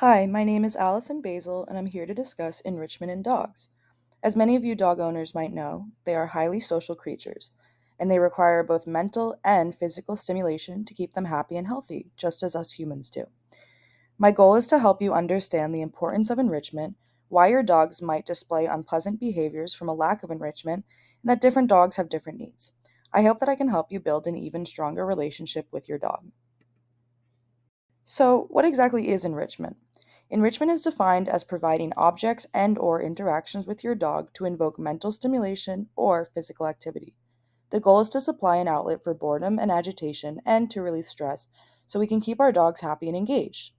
Hi, my name is Allison Basil, and I'm here to discuss enrichment in dogs. As many of you dog owners might know, they are highly social creatures, and they require both mental and physical stimulation to keep them happy and healthy, just as us humans do. My goal is to help you understand the importance of enrichment, why your dogs might display unpleasant behaviors from a lack of enrichment, and that different dogs have different needs. I hope that I can help you build an even stronger relationship with your dog. So, what exactly is enrichment? Enrichment is defined as providing objects and/or interactions with your dog to invoke mental stimulation or physical activity. The goal is to supply an outlet for boredom and agitation and to release stress so we can keep our dogs happy and engaged.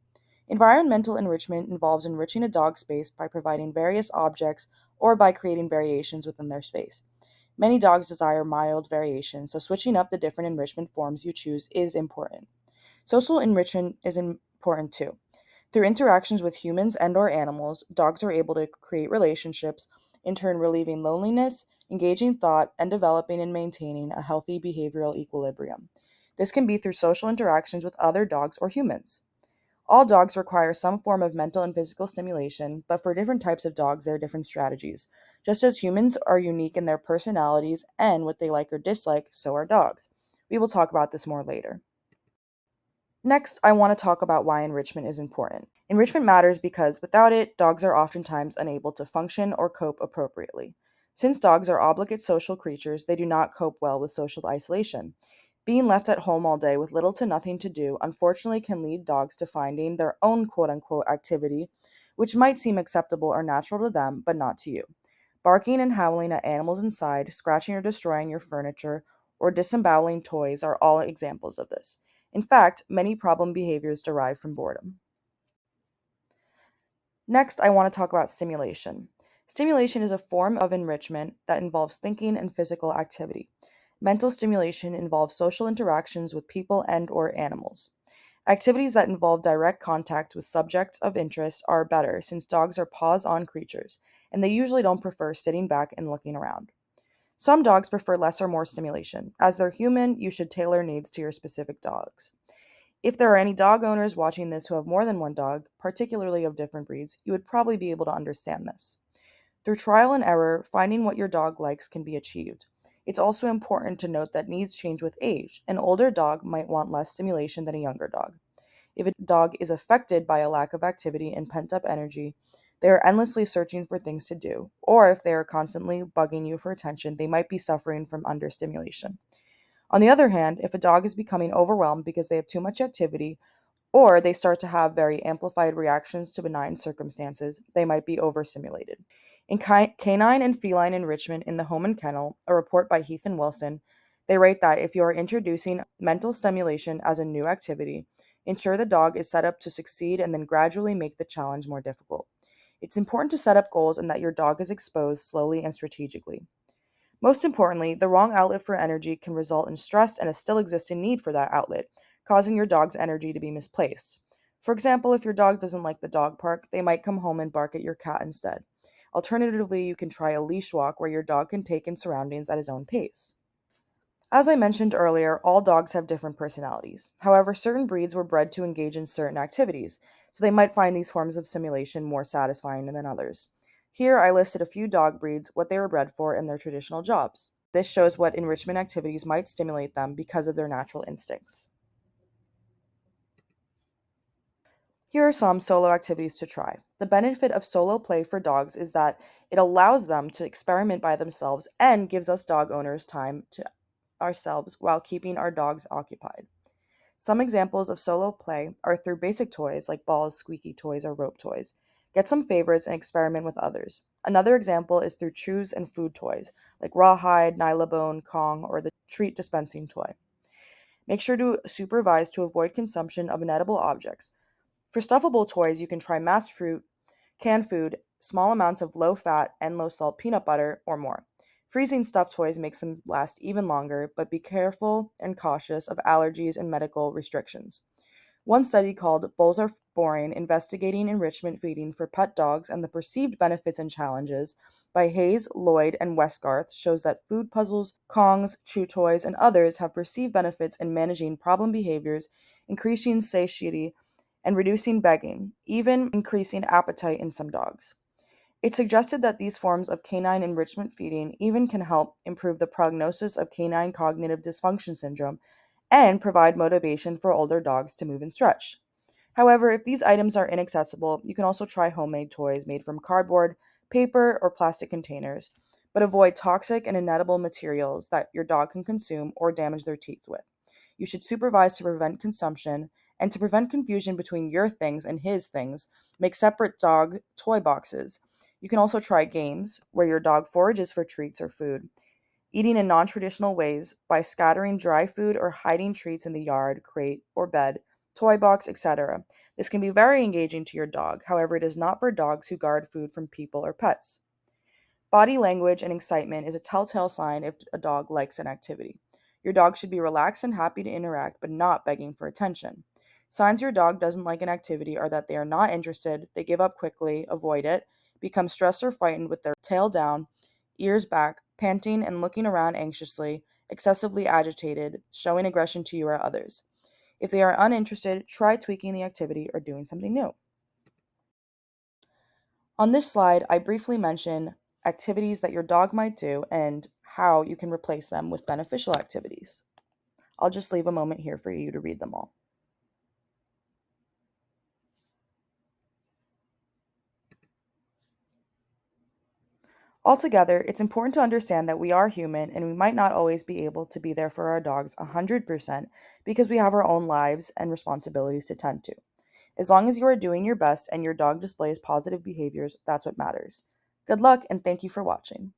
Environmental enrichment involves enriching a dog's space by providing various objects or by creating variations within their space. Many dogs desire mild variation, so switching up the different enrichment forms you choose is important. Social enrichment is important too. Through interactions with humans and/or animals, dogs are able to create relationships, in turn relieving loneliness, engaging thought, and developing and maintaining a healthy behavioral equilibrium. This can be through social interactions with other dogs or humans. All dogs require some form of mental and physical stimulation, but for different types of dogs, there are different strategies. Just as humans are unique in their personalities and what they like or dislike, so are dogs. We will talk about this more later. Next, I want to talk about why enrichment is important. Enrichment matters because without it, dogs are oftentimes unable to function or cope appropriately. Since dogs are obligate social creatures, they do not cope well with social isolation. Being left at home all day with little to nothing to do unfortunately can lead dogs to finding their own quote unquote activity, which might seem acceptable or natural to them, but not to you. Barking and howling at animals inside, scratching or destroying your furniture, or disemboweling toys are all examples of this. In fact, many problem behaviors derive from boredom. Next, I want to talk about stimulation. Stimulation is a form of enrichment that involves thinking and physical activity. Mental stimulation involves social interactions with people and/or animals. Activities that involve direct contact with subjects of interest are better since dogs are paws-on creatures, and they usually don't prefer sitting back and looking around. Some dogs prefer less or more stimulation. As they're human, you should tailor needs to your specific dogs. If there are any dog owners watching this who have more than one dog, particularly of different breeds, you would probably be able to understand this. Through trial and error, finding what your dog likes can be achieved. It's also important to note that needs change with age. An older dog might want less stimulation than a younger dog. If a dog is affected by a lack of activity and pent up energy, they are endlessly searching for things to do, or if they are constantly bugging you for attention, they might be suffering from understimulation. On the other hand, if a dog is becoming overwhelmed because they have too much activity, or they start to have very amplified reactions to benign circumstances, they might be overstimulated. In canine and feline enrichment in the Home and Kennel, a report by Heath and Wilson, they rate that if you are introducing mental stimulation as a new activity, ensure the dog is set up to succeed and then gradually make the challenge more difficult. It's important to set up goals and that your dog is exposed slowly and strategically. Most importantly, the wrong outlet for energy can result in stress and a still existing need for that outlet, causing your dog's energy to be misplaced. For example, if your dog doesn't like the dog park, they might come home and bark at your cat instead. Alternatively, you can try a leash walk where your dog can take in surroundings at his own pace. As I mentioned earlier, all dogs have different personalities. However, certain breeds were bred to engage in certain activities, so they might find these forms of stimulation more satisfying than others. Here, I listed a few dog breeds, what they were bred for, and their traditional jobs. This shows what enrichment activities might stimulate them because of their natural instincts. Here are some solo activities to try. The benefit of solo play for dogs is that it allows them to experiment by themselves and gives us dog owners time to ourselves while keeping our dogs occupied. Some examples of solo play are through basic toys like balls, squeaky toys, or rope toys. Get some favorites and experiment with others. Another example is through chews and food toys like rawhide, nylabone, Kong, or the treat dispensing toy. Make sure to supervise to avoid consumption of inedible objects. For stuffable toys, you can try mass fruit, canned food, small amounts of low fat and low salt peanut butter, or more. Freezing stuffed toys makes them last even longer, but be careful and cautious of allergies and medical restrictions. One study called Bulls Are Boring, Investigating Enrichment Feeding for Pet Dogs and the Perceived Benefits and Challenges by Hayes, Lloyd, and Westgarth shows that food puzzles, Kongs, chew toys, and others have perceived benefits in managing problem behaviors, increasing satiety, and reducing begging, even increasing appetite in some dogs. It's suggested that these forms of canine enrichment feeding even can help improve the prognosis of canine cognitive dysfunction syndrome and provide motivation for older dogs to move and stretch. However, if these items are inaccessible, you can also try homemade toys made from cardboard, paper, or plastic containers, but avoid toxic and inedible materials that your dog can consume or damage their teeth with. You should supervise to prevent consumption, and to prevent confusion between your things and his things, make separate dog toy boxes. You can also try games where your dog forages for treats or food. Eating in non traditional ways by scattering dry food or hiding treats in the yard, crate, or bed, toy box, etc. This can be very engaging to your dog. However, it is not for dogs who guard food from people or pets. Body language and excitement is a telltale sign if a dog likes an activity. Your dog should be relaxed and happy to interact, but not begging for attention. Signs your dog doesn't like an activity are that they are not interested, they give up quickly, avoid it, become stressed or frightened with their tail down, ears back, panting and looking around anxiously, excessively agitated, showing aggression to you or others. If they are uninterested, try tweaking the activity or doing something new. On this slide, I briefly mention activities that your dog might do and how you can replace them with beneficial activities. I'll just leave a moment here for you to read them all. Altogether, it's important to understand that we are human and we might not always be able to be there for our dogs 100% because we have our own lives and responsibilities to tend to. As long as you are doing your best and your dog displays positive behaviors, that's what matters. Good luck and thank you for watching.